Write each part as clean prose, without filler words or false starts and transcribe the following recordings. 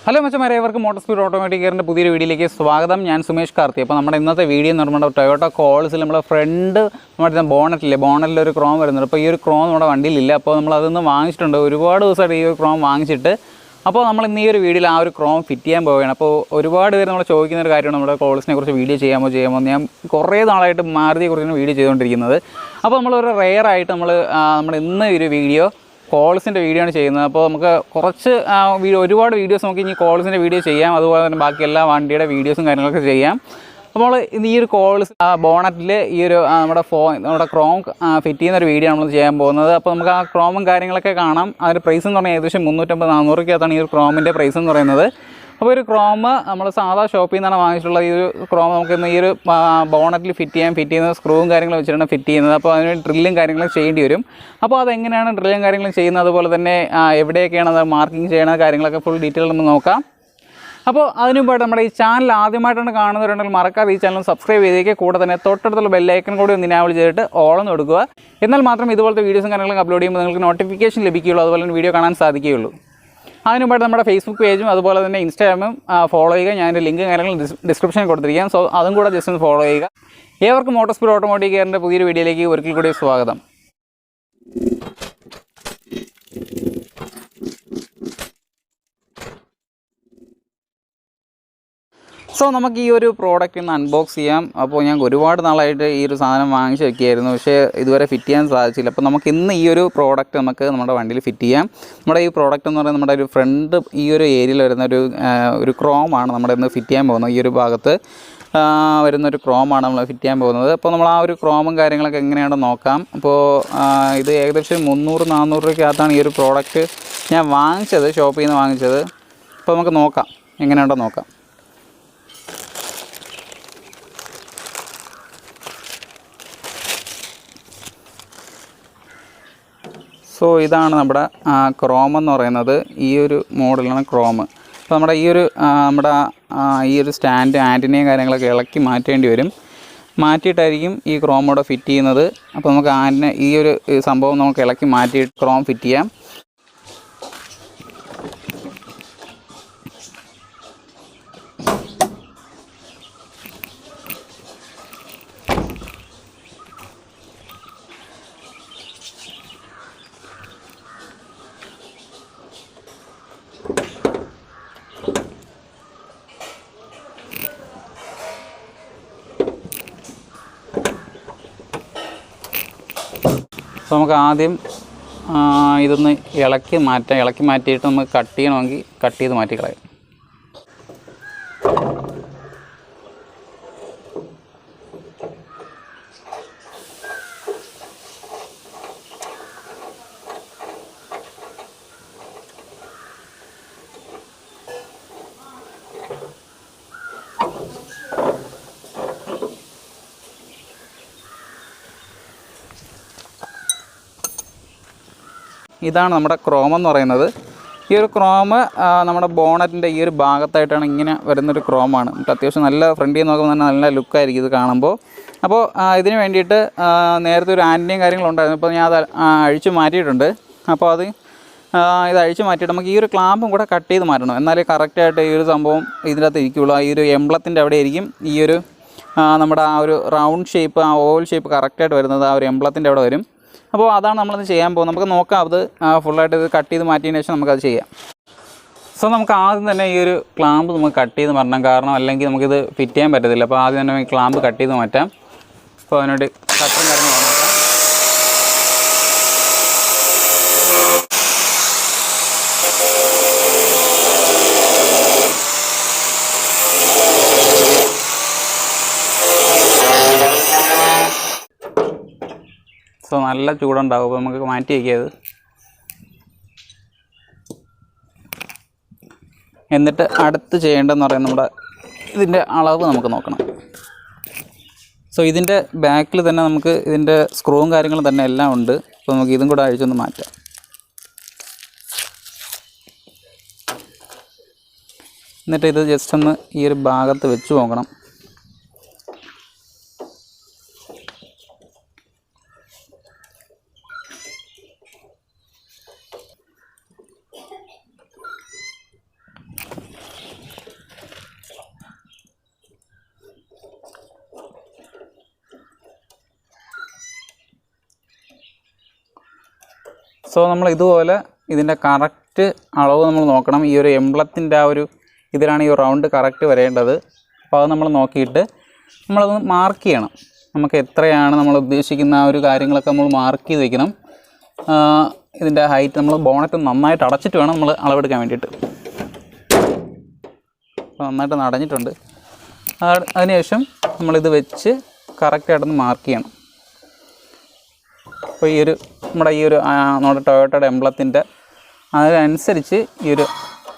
Hello മച്ചന്മാരെ, ഇവർക്ക് motor speed automatic കെയറിൻ്റെ പുതിയൊരു വീഡിയോയിലേക്ക് സ്വാഗതം. ഞാൻ സുമേഷ് കാർത്തി. അപ്പോൾ നമ്മുടെ ഇന്നത്തെ വീഡിയോ എന്ന് പറയുമ്പോൾ ടൊയോട്ട കോളിസിൽ നമ്മുടെ ഫ്രണ്ട് നമ്മുടെ ബോണറ്റിൽ ഒരു ക്രോം വരുന്നുണ്ട്. അപ്പോൾ ഈ ഒരു ക്രോം നമ്മുടെ വണ്ടിയിലില്ല. അപ്പോൾ നമ്മൾ അതൊന്ന് വാങ്ങിച്ചിട്ടുണ്ട്. ഒരുപാട് ദിവസമായിട്ട് ഈ ഒരു ക്രോം വാങ്ങിച്ചിട്ട് അപ്പോൾ നമ്മൾ ഇന്ന് ഈ ഒരു വീഡിയോയിൽ ആ ഒരു ക്രോം ഫിറ്റ് ചെയ്യാൻ പോവുകയാണ്. അപ്പോൾ ഒരുപാട് പേര് നമ്മൾ ചോദിക്കുന്ന ഒരു കാര്യമാണ്, നമ്മുടെ കോളിസിനെ കുറിച്ച് വീഡിയോ ചെയ്യാമോ. ഞാൻ കുറേ നാളായിട്ട് മാരുതിയെക്കുറിച്ചാണ് വീഡിയോ ചെയ്തുകൊണ്ടിരിക്കുന്നത്. അപ്പോൾ നമ്മളൊരു റെയറായിട്ട് നമ്മൾ ഇന്ന് ഒരു വീഡിയോ കോൾസിൻ്റെ വീഡിയോ ആണ് ചെയ്യുന്നത്. അപ്പോൾ നമുക്ക് കുറച്ച് ഒരുപാട് വീഡിയോസ് നമുക്ക് ഇനി കോൾസിൻ്റെ വീഡിയോ ചെയ്യാം. അതുപോലെ തന്നെ ബാക്കി എല്ലാ വണ്ടിയുടെ വീഡിയോസും കാര്യങ്ങളൊക്കെ ചെയ്യാം. അപ്പോൾ ഈ ഒരു കോൾസ് ബോണറ്റിൽ ഈ ഒരു നമ്മുടെ ക്രോം ഫിറ്റ് ചെയ്യുന്ന ഒരു വീഡിയോ നമ്മൾ ചെയ്യാൻ പോകുന്നത്. അപ്പോൾ നമുക്ക് ആ ക്രോമും കാര്യങ്ങളൊക്കെ കാണാം. അതിൻ്റെ പ്രൈസ് എന്ന് പറഞ്ഞാൽ ഏകദേശം 350-400 ഈ ഒരു ക്രോമിൻ്റെ പ്രൈസ് എന്ന് പറയുന്നത്. അപ്പോൾ ഒരു ക്രോം നമ്മൾ സാധാ ഷോപ്പിൽ നിന്നാണ് വാങ്ങിച്ചിട്ടുള്ള ഈ ഒരു ക്രോം നമുക്ക് ഇന്ന് ഈ ഒരു ബോണറ്റിൽ ഫിറ്റ് ചെയ്യുന്നത് സ്ക്രൂവും കാര്യങ്ങളും വെച്ചിട്ടാണ് ഫിറ്റ് ചെയ്യുന്നത്. അപ്പോൾ അതിന് ഡ്രില്ലും കാര്യങ്ങളും ചെയ്യേണ്ടി വരും. അപ്പോൾ അതെങ്ങനെയാണ് ഡ്രില്ലും കാര്യങ്ങളും ചെയ്യുന്നത്, അതുപോലെ തന്നെ എവിടെയൊക്കെയാണ് അത് മാർക്കിങ് ചെയ്യുന്ന കാര്യങ്ങളൊക്കെ ഫുൾ ഡീറ്റെയിൽ നമ്മൾ നോക്കാം. അപ്പോൾ അതിനു മുമ്പായിട്ട് നമ്മുടെ ഈ ചാനൽ ആദ്യമായിട്ടാണ് കാണുന്നവരുണ്ടെങ്കിൽ മറക്കാതെ ഈ ചാനൽ സബ്സ്ക്രൈബ് ചെയ്തേക്ക്. കൂടെ തന്നെ തൊട്ടടുത്തുള്ള ബെല്ലൈക്കൺ കൂടി ഒന്ന് ഇനാബിൾ ചെയ്തിട്ട് ഓളൊന്ന് കൊടുക്കുക. എന്നാൽ മാത്രം ഇതുപോലത്തെ വീഡിയോസും കാര്യങ്ങളൊക്കെ അപ്ലോഡ് ചെയ്യുമ്പോൾ നിങ്ങൾക്ക് നോട്ടിഫിക്കേഷൻ ലഭിക്കുകയുള്ളൂ, അതുപോലെ തന്നെ വീഡിയോ കാണാൻ സാധിക്കുകയുള്ളൂ. അതിന് മുമ്പായിട്ട് നമ്മുടെ ഫേസ്ബുക്ക് പേജും അതുപോലെ തന്നെ ഇൻസ്റ്റാഗ്രാമും ഫോളോ ചെയ്യുക. ഞാനൊരു ലിങ്ക് കാര്യങ്ങൾ ഡിസ്ക്രിപ്ഷനിൽ കൊടുത്തിരിക്കാം. സോ അതും കൂടെ ജസ്റ്റ് ഒന്ന് ഫോളോ ചെയ്യുക. ഏവർക്കും മോട്ടോർ സ്പീഡ് ഓട്ടോമാറ്റിക് കെയറിൻ്റെ പുതിയൊരു വീഡിയോയിലേക്ക് ഒരിക്കൽ കൂടി സ്വാഗതം. സോ നമുക്ക് ഈ ഒരു പ്രോഡക്റ്റ് ഒന്ന് അൺബോക്സ് ചെയ്യാം. അപ്പോൾ ഞാൻ ഒരുപാട് നാളായിട്ട് ഈ ഒരു സാധനം വാങ്ങിച്ച് വെക്കുകയായിരുന്നു, പക്ഷേ ഇതുവരെ ഫിറ്റ് ചെയ്യാൻ സാധിച്ചില്ല. അപ്പോൾ നമുക്ക് ഇന്ന് ഈ ഒരു പ്രോഡക്റ്റ് നമുക്ക് നമ്മുടെ വണ്ടിയിൽ ഫിറ്റ് ചെയ്യാം. നമ്മുടെ ഈ പ്രോഡക്റ്റ് എന്ന് പറയുന്നത് നമ്മുടെ ഒരു ഫ്രണ്ട് ഈ ഒരു ഏരിയയിൽ വരുന്ന ഒരു ക്രോമാണ് നമ്മുടെ ഇന്ന് ഫിറ്റ് ചെയ്യാൻ പോകുന്നത്. ഈ ഒരു ഭാഗത്ത് വരുന്നൊരു ക്രോമാണ് നമ്മൾ ഫിറ്റ് ചെയ്യാൻ പോകുന്നത്. അപ്പോൾ നമ്മൾ ആ ഒരു ക്രോമും കാര്യങ്ങളൊക്കെ എങ്ങനെയാണെന്ന് നോക്കാം. അപ്പോൾ ഇത് ഏകദേശം 300-400 രൂപയ്ക്കകത്താണ് ഈ ഒരു പ്രോഡക്റ്റ് ഞാൻ വാങ്ങിച്ചത്, ഷോപ്പിൽ നിന്ന് വാങ്ങിച്ചത്. അപ്പോൾ നമുക്ക് നോക്കാം എങ്ങനെയുണ്ടോ നോക്കാം. സോ ഇതാണ് നമ്മുടെ ക്രോം എന്ന് പറയുന്നത്. ഈ ഒരു മോഡലാണ് ക്രോം. അപ്പോൾ നമ്മുടെ ഈ ഒരു സ്റ്റാൻഡ് ആൻറ്റിനയും കാര്യങ്ങളൊക്കെ ഇളക്കി മാറ്റേണ്ടി വരും. മാറ്റിയിട്ടായിരിക്കും ഈ ക്രോമോടെ ഫിറ്റ് ചെയ്യുന്നത്. അപ്പോൾ നമുക്ക് ഈ ഒരു സംഭവം നമുക്ക് ഇളക്കി മാറ്റിയിട്ട് ക്രോം ഫിറ്റ് ചെയ്യാം. അപ്പോൾ നമുക്ക് ആദ്യം ഇതൊന്ന് ഇളക്കി മാറ്റിയിട്ട് നമുക്ക് കട്ട് ചെയ്യണമെങ്കിൽ കട്ട് ചെയ്ത് മാറ്റിക്കളയാം. ഇതാണ് നമ്മുടെ ക്രോം എന്ന് പറയുന്നത്. ഈ ഒരു ക്രോം നമ്മുടെ ബോണറ്റിൻ്റെ ഈ ഒരു ഭാഗത്തായിട്ടാണ് ഇങ്ങനെ വരുന്നൊരു ക്രോമാണ്. നമുക്ക് അത്യാവശ്യം നല്ല ഫ്രണ്ടിൽ നോക്കുമ്പോൾ തന്നെ നല്ല ലുക്കായിരിക്കും ഇത് കാണുമ്പോൾ. അപ്പോൾ ഇതിന് വേണ്ടിയിട്ട് നേരത്തെ ഒരു ആൻറ്റിയും കാര്യങ്ങളുണ്ടായിരുന്നു. അപ്പോൾ ഞാൻ അത് അഴിച്ചു മാറ്റിയിട്ടുണ്ട്. അപ്പോൾ ഇത് അഴിച്ചു മാറ്റിയിട്ട് നമുക്ക് ഈ ഒരു ക്ലാമ്പും കൂടെ കട്ട് ചെയ്ത് മാറ്റണം. എന്നാലേ കറക്റ്റായിട്ട് ഈ ഒരു സംഭവം ഇതിൻ്റെ അകത്ത് ഇരിക്കുകയുള്ളൂ. ഈ ഒരു എംബ്ലത്തിൻ്റെ അവിടെ ആയിരിക്കും ഈ ഒരു നമ്മുടെ ആ ഒരു റൗണ്ട് ഷേപ്പ്, ആ ഓവൽ ഷേപ്പ് കറക്റ്റായിട്ട് വരുന്നത് ആ ഒരു എംബ്ലത്തിൻ്റെ അവിടെ വരും. അപ്പോൾ അതാണ് നമ്മളിത് ചെയ്യാൻ പോകുന്നത്. നമുക്ക് നോക്കാം അത് ഫുള്ളായിട്ട് ഇത് കട്ട് ചെയ്ത് മാറ്റിയതിന് ശേഷം നമുക്കത് ചെയ്യാം. സോ നമുക്ക് ആദ്യം തന്നെ ഈ ഒരു ക്ലാമ്പ് നമുക്ക് കട്ട് ചെയ്ത് മാറ്റണം, കാരണം അല്ലെങ്കിൽ നമുക്കിത് ഫിറ്റ് ചെയ്യാൻ പറ്റത്തില്ല. അപ്പോൾ ആദ്യം തന്നെ ഈ ക്ലാമ്പ് കട്ട് ചെയ്ത് മാറ്റാം. അപ്പോൾ അതിനോട് കട്ടറും കാര്യങ്ങളും നോക്കാം. സോ നല്ല ചൂടുണ്ടാവും. അപ്പോൾ നമുക്ക് മാറ്റി വയ്ക്കിയത്. എന്നിട്ട് അടുത്ത് ചെയ്യേണ്ടതെന്ന് പറയുന്നത് നമ്മുടെ ഇതിൻ്റെ അളവ് നമുക്ക് നോക്കണം. സോ ഇതിൻ്റെ ബാക്കിൽ തന്നെ നമുക്ക് ഇതിൻ്റെ സ്ക്രൂവും കാര്യങ്ങളും തന്നെ എല്ലാം ഉണ്ട്. അപ്പോൾ നമുക്ക് ഇതും കൂടെ അഴിച്ചൊന്ന് മാറ്റാം. എന്നിട്ട് ഇത് ജസ്റ്റ് ഒന്ന് ഈ ഒരു ഭാഗത്ത് വെച്ച് നോക്കണം. സോ നമ്മൾ ഇതുപോലെ ഇതിൻ്റെ കറക്റ്റ് അളവ് നമ്മൾ നോക്കണം. ഈ ഒരു എംബ്ലത്തിൻ്റെ ആ ഒരു ഇതിലാണ് ഈ റൗണ്ട് കറക്റ്റ് വരേണ്ടത്. അപ്പോൾ അത് നമ്മൾ നോക്കിയിട്ട് നമ്മളതൊന്ന് മാർക്ക് ചെയ്യണം. നമുക്ക് എത്രയാണ് നമ്മൾ ഉദ്ദേശിക്കുന്ന ആ ഒരു കാര്യങ്ങളൊക്കെ നമ്മൾ മാർക്ക് ചെയ്ത് വയ്ക്കണം. ഇതിൻ്റെ ഹൈറ്റ് നമ്മൾ ബോണറ്റ് നന്നായിട്ട് അടച്ചിട്ട് വേണം നമ്മൾ അളവെടുക്കാൻ വേണ്ടിയിട്ട്. അപ്പോൾ നന്നായിട്ട് അടഞ്ഞിട്ടുണ്ട്. അതിനുശേഷം നമ്മളിത് വെച്ച് കറക്റ്റായിട്ടൊന്ന് മാർക്ക് ചെയ്യണം. അപ്പോൾ നമ്മുടെ ടൊയോട്ടയുടെ എംബ്ലത്തിൻ്റെ അതിനനുസരിച്ച് ഈ ഒരു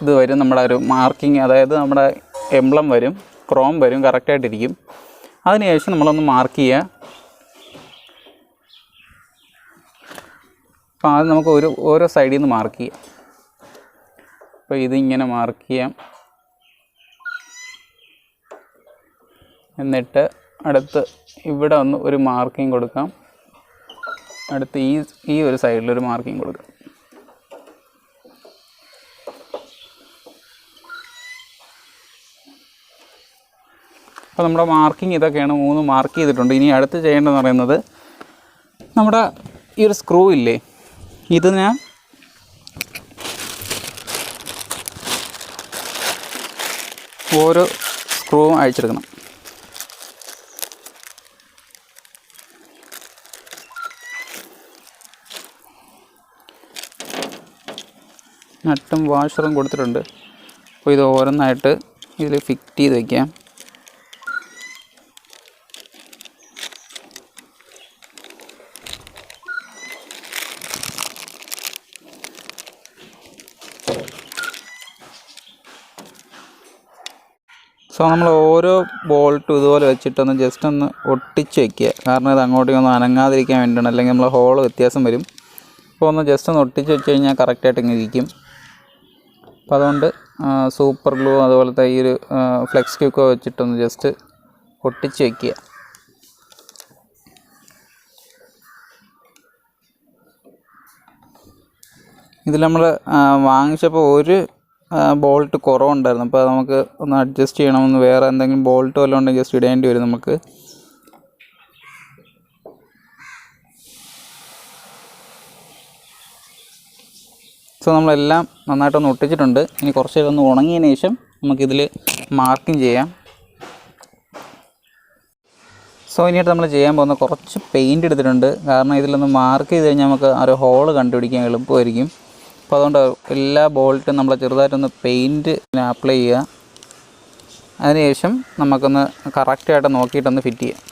ഇത് വരും, നമ്മുടെ ഒരു മാർക്കിങ്, അതായത് നമ്മുടെ എംബ്ലം വരും, ക്രോം വരും, കറക്റ്റായിട്ടിരിക്കും. അതിനുശേഷം നമ്മളൊന്ന് മാർക്ക് ചെയ്യുക. അപ്പോൾ അത് നമുക്ക് ഓരോ സൈഡിൽ നിന്ന് മാർക്ക് ചെയ്യാം. അപ്പോൾ ഇതിങ്ങനെ മാർക്ക് ചെയ്യാം. എന്നിട്ട് അടുത്ത് ഇവിടെ ഒന്ന് ഒരു മാർക്കിങ് കൊടുക്കാം. അടുത്ത് ഈ ഒരു സൈഡിലൊരു മാർക്കിങ് കൊടുക്കാം. അപ്പോൾ നമ്മുടെ മാർക്കിങ് ഇതൊക്കെയാണ്. 3 മാർക്ക് ചെയ്തിട്ടുണ്ട്. ഇനി അടുത്ത് ചെയ്യേണ്ടതെന്ന് പറയുന്നത് നമ്മുടെ ഈ ഒരു സ്ക്രൂ ഇല്ലേ, ഇത് ഞാൻ ഓരോ സ്ക്രൂവും അഴിച്ചെടുക്കണം. നട്ടും വാഷറും കൊടുത്തിട്ടുണ്ട്. അപ്പോൾ ഇത് ഓരോന്നായിട്ട് ഇതിൽ ഫിറ്റ് ചെയ്ത് വയ്ക്കാം. സോ നമ്മൾ ഓരോ ബോൾട്ടും ഇതുപോലെ വെച്ചിട്ടൊന്ന് ജസ്റ്റ് ഒന്ന് ഒട്ടിച്ച് വയ്ക്കുക. കാരണം ഇത് അങ്ങോട്ടേക്കൊന്നും അനങ്ങാതിരിക്കാൻ വേണ്ടിയാണ്, അല്ലെങ്കിൽ നമ്മൾ ഹോള് വ്യത്യാസം വരും. അപ്പോൾ ഒന്ന് ജസ്റ്റ് ഒന്ന് ഒട്ടിച്ച് വെച്ച് കഴിഞ്ഞാൽ കറക്റ്റായിട്ട് ഇങ്ങനെ ഇരിക്കും. അപ്പോൾ അതുകൊണ്ട് സൂപ്പർ ഗ്ലൂ അതുപോലത്തെ ഈ ഒരു ഫ്ലെക്സ് ക്യൂക്കോ വെച്ചിട്ടൊന്ന് ജസ്റ്റ് ഒട്ടിച്ച് വയ്ക്കുക. ഇതിൽ നമ്മൾ വാങ്ങിച്ചപ്പോൾ ഒരു ബോൾട്ട് കുറവുണ്ടായിരുന്നു. അപ്പോൾ നമുക്ക് ഒന്ന് അഡ്ജസ്റ്റ് ചെയ്യണമെന്ന്, വേറെ എന്തെങ്കിലും ബോൾട്ട് വല്ലതും ഉണ്ടെങ്കിൽ ജസ്റ്റ് ഇടേണ്ടി വരും നമുക്ക്. സോ നമ്മളെല്ലാം നന്നായിട്ടൊന്ന് ഒട്ടിച്ചിട്ടുണ്ട്. ഇനി കുറച്ച് നേരം ഒന്ന് ഉണങ്ങിയതിന് ശേഷം നമുക്കിതിൽ മാർക്കിങ് ചെയ്യാം. സോ ഇനിയായിട്ട് നമ്മൾ ചെയ്യാൻ പോകുന്ന കുറച്ച് പെയിൻറ്റ് എടുത്തിട്ടുണ്ട്. കാരണം ഇതിലൊന്ന് മാർക്ക് ചെയ്ത് കഴിഞ്ഞാൽ നമുക്ക് ആ ഒരു ഹോള് കണ്ടുപിടിക്കാൻ എളുപ്പമായിരിക്കും. അപ്പോൾ അതുകൊണ്ട് എല്ലാ ബോൾട്ടും നമ്മൾ ചെറുതായിട്ടൊന്ന് പെയിൻറ്റ് അപ്ലൈ ചെയ്യുക. അതിനുശേഷം നമുക്കൊന്ന് കറക്റ്റായിട്ട് നോക്കിയിട്ടൊന്ന് ഫിറ്റ് ചെയ്യാം.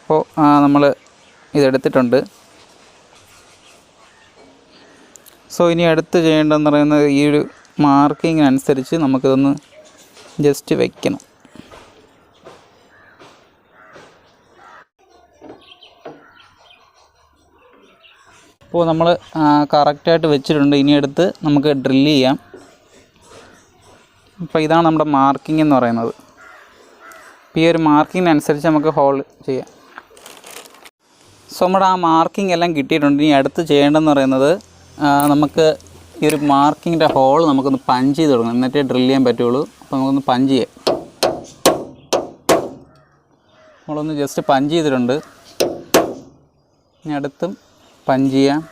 അപ്പോൾ നമ്മൾ ഇതെടുത്തിട്ടുണ്ട്. സോ ഇനി അടുത്ത് ചെയ്യേണ്ടതെന്ന് പറയുന്നത് ഈ ഒരു മാർക്കിങ്ങിനനുസരിച്ച് നമുക്കിതൊന്ന് ജസ്റ്റ് വയ്ക്കണം. അപ്പോൾ നമ്മൾ കറക്റ്റായിട്ട് വെച്ചിട്ടുണ്ട്. ഇനി അടുത്ത് നമുക്ക് ഡ്രില്ല് ചെയ്യാം. അപ്പോൾ ഇതാണ് നമ്മുടെ മാർക്കിംഗ് എന്ന് പറയുന്നത്. അപ്പോൾ ഈ ഒരു മാർക്കിങ്ങിനനുസരിച്ച് നമുക്ക് ഹോൾ ചെയ്യാം. സോ നമ്മുടെ ആ മാർക്കിംഗ് എല്ലാം കിട്ടിയിട്ടുണ്ട്. ഇനി അടുത്ത് ചെയ്യേണ്ടതെന്ന് പറയുന്നത് നമുക്ക് ഈ ഒരു മാർക്കിങ്ങിൻ്റെ ഹോൾ നമുക്കൊന്ന് പഞ്ച് ചെയ്ത് കൊടുക്കണം, എന്നിട്ടേ ഡ്രില്ല് ചെയ്യാൻ പറ്റുള്ളൂ. അപ്പോൾ നമുക്കൊന്ന് പഞ്ച് ചെയ്യാം. നമ്മളൊന്ന് ജസ്റ്റ് പഞ്ച് ചെയ്തിട്ടുണ്ട്. ഇനി അടുത്തും പഞ്ച് ചെയ്യാം.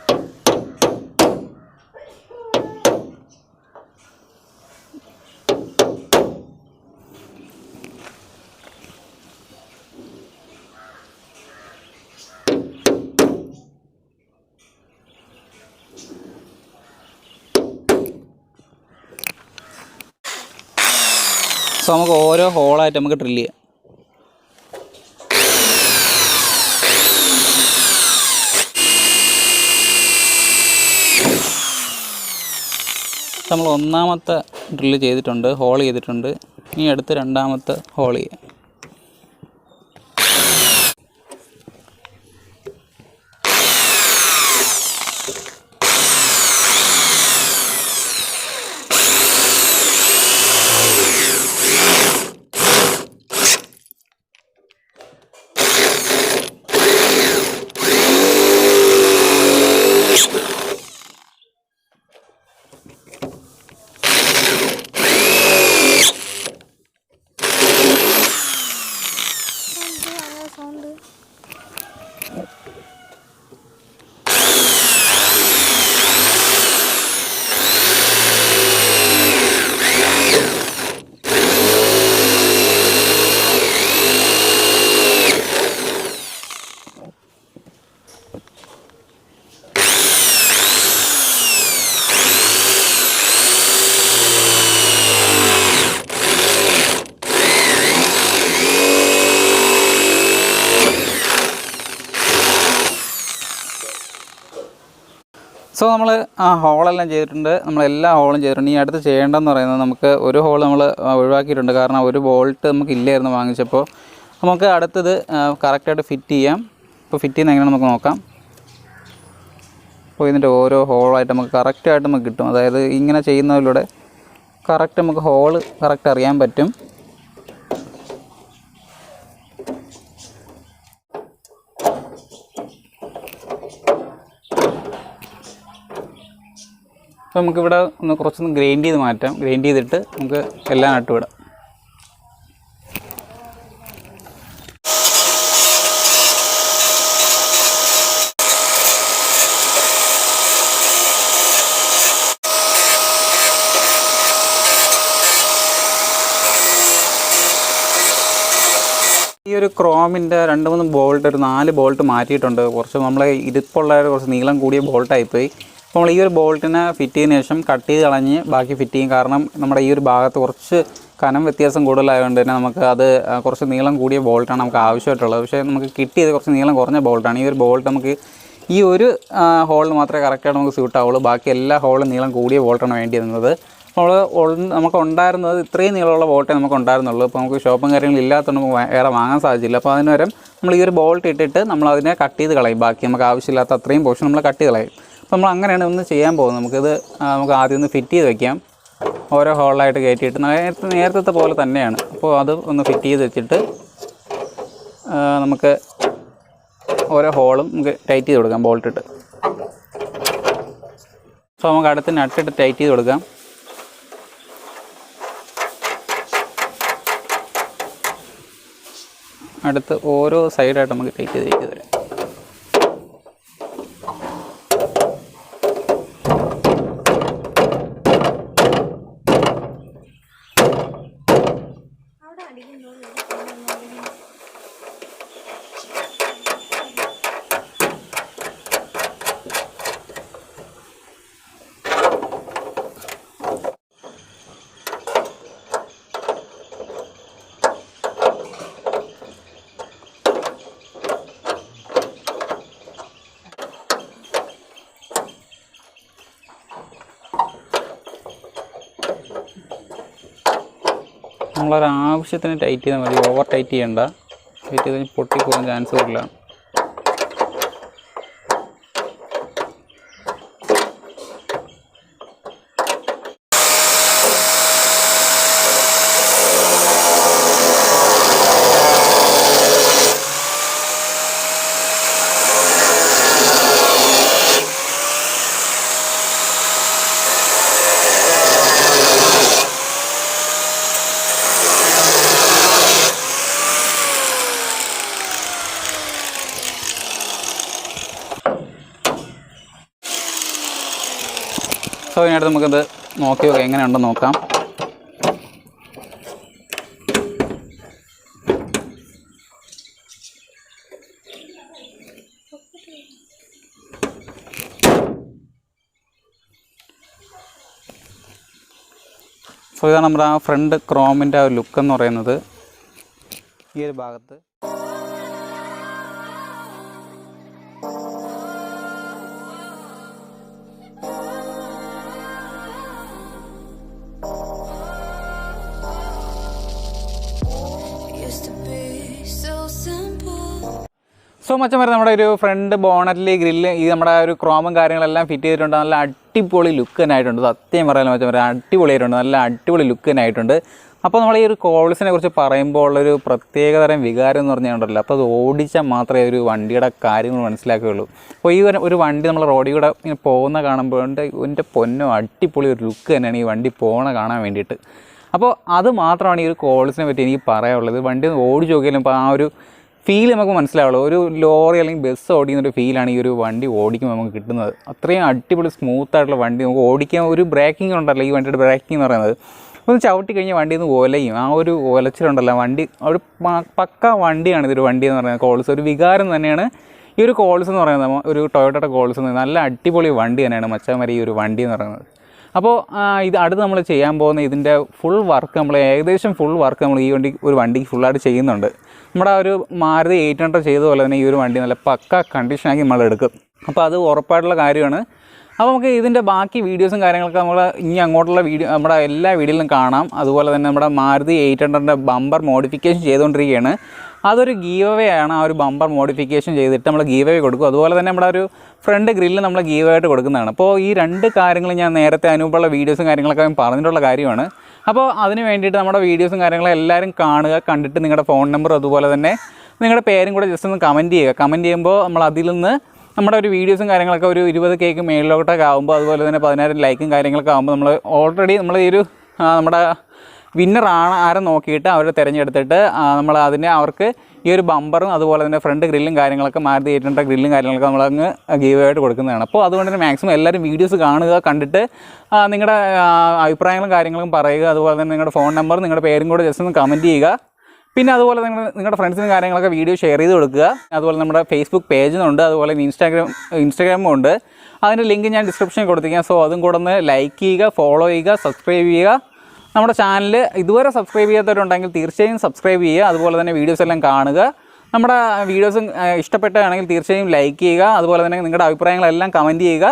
സോ നമുക്ക് ഓരോ ഹോളായിട്ട് നമുക്ക് ഡ്രില്ല് ചെയ്യാം. നമ്മൾ ഒന്നാമത്തെ ഡ്രില്ല് ചെയ്തിട്ടുണ്ട്, ഹോൾ ചെയ്തിട്ടുണ്ട്. ഇനി അടുത്ത് രണ്ടാമത്തെ ഹോൾ ചെയ്യാം. നമ്മൾ ആ ഹോളെല്ലാം ചെയ്തിട്ടുണ്ട്, നമ്മളെല്ലാ ഹോളും ചെയ്തിട്ടുണ്ട്. ഈ അടുത്ത് ചെയ്യേണ്ടതെന്ന് പറയുന്നത് നമുക്ക് ഒരു ഹോൾ നമ്മൾ ഒഴിവാക്കിയിട്ടുണ്ട്, കാരണം ഒരു ബോൾട്ട് നമുക്ക് ഇല്ലായിരുന്നു വാങ്ങിച്ചപ്പോൾ. നമുക്ക് അടുത്തത് കറക്റ്റായിട്ട് ഫിറ്റ് ചെയ്യാം. ഇപ്പോൾ ഫിറ്റ് ചെയ്യുന്ന എങ്ങനെയാണ് നമുക്ക് നോക്കാം. അപ്പോൾ ഇതിൻ്റെ ഓരോ ഹോളായിട്ട് നമുക്ക് കറക്റ്റായിട്ട് നമുക്ക് കിട്ടും. അതായത് ഇങ്ങനെ ചെയ്യുന്നതിലൂടെ കറക്റ്റ് നമുക്ക് ഹോള് കറക്റ്റ് അറിയാൻ പറ്റും. അപ്പോൾ നമുക്കിവിടെ കുറച്ചൊന്ന് ഗ്രൈൻഡ് ചെയ്ത് മാറ്റാം. ഗ്രൈൻഡ് ചെയ്തിട്ട് നമുക്ക് എല്ലാം നട്ടുവിടാം. ഈ ഒരു ക്രോമിൻ്റെ 2-3 ബോൾട്ട്, ഒരു 4 ബോൾട്ട് മാറ്റിയിട്ടുണ്ട്. കുറച്ച് നമ്മളെ ഇരിപ്പുള്ള കുറച്ച് നീളം കൂടിയ ബോൾട്ടായിപ്പോയി. അപ്പോൾ നമ്മൾ ഈ ഒരു ബോൾട്ടിനെ ഫിറ്റ് ചെയ്തതിന് ശേഷം കട്ട് ചെയ്ത് കളഞ്ഞ് ബാക്കി ഫിറ്റ് ചെയ്യും. കാരണം നമ്മുടെ ഈ ഒരു ഭാഗത്ത് കുറച്ച് കനം വ്യത്യാസം കൂടുതലായതുകൊണ്ട് തന്നെ നമുക്ക് അത് കുറച്ച് നീളം കൂടിയ ബോൾട്ടാണ് നമുക്ക് ആവശ്യമായിട്ടുള്ളത്. പക്ഷേ നമുക്ക് കിട്ടിയത് കുറച്ച് നീളം കുറഞ്ഞ ബോൾട്ടാണ്. ഈ ഒരു ബോൾട്ട് നമുക്ക് ഈ ഒരു ഹോളിന് മാത്രമേ കറക്റ്റായിട്ട് നമുക്ക് സ്യൂട്ട് ആവുള്ളൂ. ബാക്കി എല്ലാ ഹോളും നീളം കൂടിയ ബോൾട്ടാണ് വേണ്ടി വരുന്നത്. നമുക്ക് ഉണ്ടായിരുന്നത് ഇത്രയും നീളമുള്ള ബോൾട്ടേ നമുക്ക് ഉണ്ടായിരുന്നുള്ളൂ. അപ്പോൾ നമുക്ക് ഷോപ്പും കാര്യങ്ങളും ഇല്ലാത്തതുകൊണ്ട് നമുക്ക് വേറെ വാങ്ങാൻ സാധിച്ചില്ല. അപ്പോൾ അതിന് പകരം നമ്മൾ ഈ ഒരു ബോൾട്ട് ഇട്ടിട്ട് നമ്മൾ അതിനെ കട്ട് ചെയ്ത് കളയും. ബാക്കി നമുക്ക് ആവശ്യമില്ലാത്ത അത്രയും പോർഷൻ നമ്മൾ കട്ട് ചെയ്ത് കളയും. അപ്പോൾ നമ്മൾ അങ്ങനെയാണ് ഒന്ന് ചെയ്യാൻ പോകുന്നത്. നമുക്ക് ആദ്യം ഒന്ന് ഫിറ്റ് ചെയ്ത് വയ്ക്കാം. ഓരോ ഹോളായിട്ട് കയറ്റിയിട്ട് നേരത്തെ പോലെ തന്നെയാണ്. അപ്പോൾ അത് ഒന്ന് ഫിറ്റ് ചെയ്ത് വെച്ചിട്ട് നമുക്ക് ഓരോ ഹോളും നമുക്ക് ടൈറ്റ് ചെയ്ത് കൊടുക്കാം ബോൾട്ടിട്ട്. സോ നമുക്ക് അടുത്ത് നട്ടിട്ട് ടൈറ്റ് ചെയ്ത് കൊടുക്കാം. അടുത്ത് ഓരോ സൈഡായിട്ട് നമുക്ക് ടൈറ്റ് ചെയ്ത് തരാം. നമ്മളൊരാവശ്യത്തിന് ടൈറ്റ് ചെയ്താൽ മതി, ഓവർ ടൈറ്റ് ചെയ്യണ്ട. ടൈറ്റ് ചെയ്താൽ പൊട്ടിപ്പോകാൻ ചാൻസ് കൂടുതല. സോ ഇതിനടുത്ത് നമുക്കത് നോക്കി നോക്കാം എങ്ങനെയുണ്ടെന്ന് നോക്കാം. സോ ഇതാണ് നമ്മുടെ ആ ഫ്രണ്ട് ക്രോമിൻ്റെ ആ ഒരു ലുക്ക് എന്ന് പറയുന്നത്. ഈ ഒരു ഭാഗത്ത് സോ മച്ചന്മാരെ നമ്മുടെ ഒരു ഫ്രണ്ട് ബോണറ്റിൽ ഗ്രില്ല് ഈ നമ്മുടെ ഒരു ക്രോമും കാര്യങ്ങളെല്ലാം ഫിറ്റ് ചെയ്തിട്ടുണ്ട്. നല്ല അടിപൊളി ലുക്ക് തന്നെ ആയിട്ടുണ്ട്. സത്യം പറയാൻ മച്ചന്മാരെ അടിപൊളിയായിട്ടുണ്ട്. നല്ല അടിപൊളി ലുക്ക് തന്നെ ആയിട്ടുണ്ട്. അപ്പോൾ നമ്മൾ ഈ ഒരു കോൾസിനെ കുറിച്ച് പറയുമ്പോൾ ഉള്ളൊരു പ്രത്യേകതരം വികാരം എന്ന് പറഞ്ഞിട്ടുണ്ടല്ലോ. അപ്പോൾ അത് ഓടിച്ചാൽ മാത്രമേ ഒരു വണ്ടിയുടെ കാര്യങ്ങൾ മനസ്സിലാക്കുകയുള്ളൂ. അപ്പോൾ ഈ ഒരു വണ്ടി നമ്മൾ റോഡിൽ കൂടെ ഇങ്ങനെ പോകുന്ന കാണുമ്പോൾ എൻ്റെ പൊന്നോ അടിപൊളി ഒരു ലുക്ക് തന്നെയാണ് ഈ വണ്ടി പോകണ കാണാൻ വേണ്ടിയിട്ട്. അപ്പോൾ അത് മാത്രമാണ് ഈ ഒരു കോൾസിനെ പറ്റി എനിക്ക് പറയാനുള്ളത്. വണ്ടി ഒന്ന് ഓടിച്ച് നോക്കിയാലും ഇപ്പോൾ ആ ഒരു ഫീൽ നമുക്ക് മനസ്സിലാവുള്ളൂ. ഒരു ലോറി അല്ലെങ്കിൽ ബസ് ഓടിക്കുന്നൊരു ഫീലാണ് ഈ ഒരു വണ്ടി ഓടിക്കുമ്പോൾ നമുക്ക് കിട്ടുന്നത്. അത്രയും അടിപൊളി സ്മൂത്തായിട്ടുള്ള വണ്ടി നമുക്ക് ഓടിക്കാൻ. ഒരു ബ്രേക്കിംഗ് ഉണ്ടല്ലോ ഈ വണ്ടിയുടെ ബ്രേക്കിംഗ് എന്ന് പറയുന്നത്, ഒന്ന് ചവിട്ടി കഴിഞ്ഞാൽ വണ്ടി ഒന്ന് ഒലയും. ആ ഒരു ഒലച്ചിലുണ്ടല്ലോ വണ്ടി ഒരു പക്ക വണ്ടിയാണ് ഇതൊരു വണ്ടി എന്ന് പറയുന്നത്. കോൾസ് ഒരു വികാരം തന്നെയാണ് ഈ ഒരു കോൾസ് എന്ന് പറയുന്നത്. ഒരു ടൊയോട്ടയുടെ കോൾസ് എന്ന് നല്ല അടിപൊളി വണ്ടി തന്നെയാണ് മച്ചാന്മാരെ ഈ ഒരു വണ്ടി എന്ന് പറയുന്നത്. അപ്പോൾ ഇത് അടുത്ത് നമ്മൾ ചെയ്യാൻ പോകുന്ന ഇതിൻ്റെ ഫുൾ വർക്ക് നമ്മൾ ഏകദേശം ഫുൾ വർക്ക് നമ്മൾ ഈ വണ്ടിക്ക് ഫുള്ളായിട്ട് ചെയ്യുന്നുണ്ട്. നമ്മുടെ ഒരു മാരുതി 800 ചെയ്ത പോലെ തന്നെ ഈ ഒരു വണ്ടി നല്ല പക്ക കണ്ടീഷനാക്കി നമ്മൾ എടുക്കും. അപ്പോൾ അത് ഉറപ്പായിട്ടുള്ള കാര്യമാണ്. അപ്പോൾ നമുക്ക് ഇതിൻ്റെ ബാക്കി വീഡിയോസും കാര്യങ്ങളൊക്കെ നമ്മൾ ഇനി അങ്ങോട്ടുള്ള നമ്മുടെ എല്ലാ വീഡിയോയിലും കാണാം. അതുപോലെ തന്നെ നമ്മുടെ മാരുതി 800ൻ്റെ ബമ്പർ മോഡിഫിക്കേഷൻ ചെയ്തുകൊണ്ടിരിക്കുകയാണ്. അതൊരു ഗീവ് അവേ ആണ്. ആ ഒരു ബമ്പർ മോഡിഫിക്കേഷൻ ചെയ്തിട്ട് നമ്മൾ ഗീവ് അവേ കൊടുക്കും. അതുപോലെ തന്നെ നമ്മുടെ ഒരു ഫ്രണ്ട് ഗ്രില്ല് നമ്മൾ ഗീവ് ആയിട്ട് കൊടുക്കുന്നതാണ്. അപ്പോൾ ഈ രണ്ട് കാര്യങ്ങൾ ഞാൻ നേരത്തെ അനുഭവമുള്ള വീഡിയോസും കാര്യങ്ങളൊക്കെ പറഞ്ഞിട്ടുള്ള കാര്യമാണ്. അപ്പോൾ അതിന് വേണ്ടിയിട്ട് നമ്മുടെ വീഡിയോസും കാര്യങ്ങളും എല്ലാവരും കാണുക. കണ്ടിട്ട് നിങ്ങളുടെ ഫോൺ നമ്പറും അതുപോലെ തന്നെ നിങ്ങളുടെ പേരും കൂടെ ജസ്റ്റ് ഒന്ന് കമൻറ്റ് ചെയ്യുക. കമൻറ്റ് ചെയ്യുമ്പോൾ നമ്മൾ അതിൽ നിന്ന് നമ്മുടെ ഒരു വീഡിയോസും കാര്യങ്ങളൊക്കെ ഒരു 20K മേളിലോട്ടൊക്കെ ആകുമ്പോൾ, അതുപോലെ തന്നെ 10,000 ലൈക്കും കാര്യങ്ങളൊക്കെ ആകുമ്പോൾ നമ്മൾ ഓൾറെഡി നമ്മൾ ഈ ഒരു നമ്മുടെ വിന്നറാണ് ആരും നോക്കിയിട്ട് അവരെ തിരഞ്ഞെടുത്തിട്ട് നമ്മൾ അതിനെ അവർക്ക് ഈ ഒരു ബമ്പറും അതുപോലെ തന്നെ ഫ്രണ്ട് ഗ്രില്ലും കാര്യങ്ങളൊക്കെ മാരുതി 800 ഗ്രില്ലും കാര്യങ്ങളൊക്കെ നമ്മളങ്ങ് ഗീവ് ആയിട്ട് കൊടുക്കുന്നതാണ്. അപ്പോൾ അതുകൊണ്ട് തന്നെ മാക്സിമം എല്ലാവരും വീഡിയോസ് കാണുക. കണ്ടിട്ട് നിങ്ങളുടെ അഭിപ്രായങ്ങളും കാര്യങ്ങളും പറയുക. അതുപോലെ തന്നെ നിങ്ങളുടെ ഫോൺ നമ്പർ നിങ്ങളുടെ പേരും കൂടെ ജസ്റ്റ് ഒന്ന് കമൻറ്റ് ചെയ്യുക. പിന്നെ അതുപോലെ നിങ്ങളുടെ ഫ്രണ്ട്സിനും കാര്യങ്ങളൊക്കെ വീഡിയോ ഷെയർ ചെയ്ത് കൊടുക്കുക. അതുപോലെ നമ്മുടെ ഫേസ്ബുക്ക് പേജുണ്ട്, അതുപോലെ ഇൻസ്റ്റാഗ്രാമും ഉണ്ട്. അതിൻ്റെ ലിങ്ക് ഞാൻ ഡിസ്ക്രിപ്ഷനിൽ കൊടുത്തിരിക്കാം. സോ അതും കൂടെ ഒന്ന് ലൈക്ക് ചെയ്യുക, ഫോളോ ചെയ്യുക, സബ്സ്ക്രൈബ് ചെയ്യുക. നമ്മുടെ ചാനൽ ഇതുവരെ സബ്സ്ക്രൈബ് ചെയ്യാത്തവരുണ്ടെങ്കിൽ തീർച്ചയായും സബ്സ്ക്രൈബ് ചെയ്യുക. അതുപോലെ തന്നെ വീഡിയോസ് എല്ലാം കാണുക. നമ്മുടെ വീഡിയോസ് ഇഷ്ടപ്പെട്ടാണെങ്കിൽ തീർച്ചയായും ലൈക്ക് ചെയ്യുക. അതുപോലെ തന്നെ നിങ്ങളുടെ അഭിപ്രായങ്ങളെല്ലാം കമൻറ്റ് ചെയ്യുക.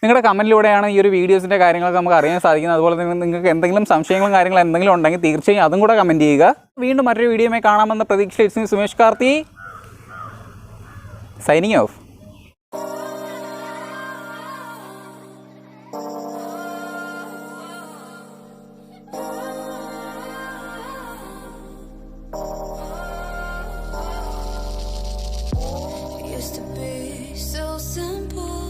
നിങ്ങളുടെ കമൻറ്റിലൂടെയാണ് ഈ ഒരു വീഡിയോസിൻ്റെ കാര്യങ്ങളൊക്കെ നമുക്ക് അറിയാൻ സാധിക്കുന്നത്. അതുപോലെ തന്നെ നിങ്ങൾക്ക് എന്തെങ്കിലും സംശയങ്ങളും കാര്യങ്ങളും എന്തെങ്കിലും ഉണ്ടെങ്കിൽ തീർച്ചയായും അതും കൂടെ കമൻറ്റ് ചെയ്യുക. വീണ്ടും മറ്റൊരു വീഡിയോയുമായി കാണാമെന്ന പ്രതീക്ഷ. Sumesh Karthi signing off. Used to be so simple.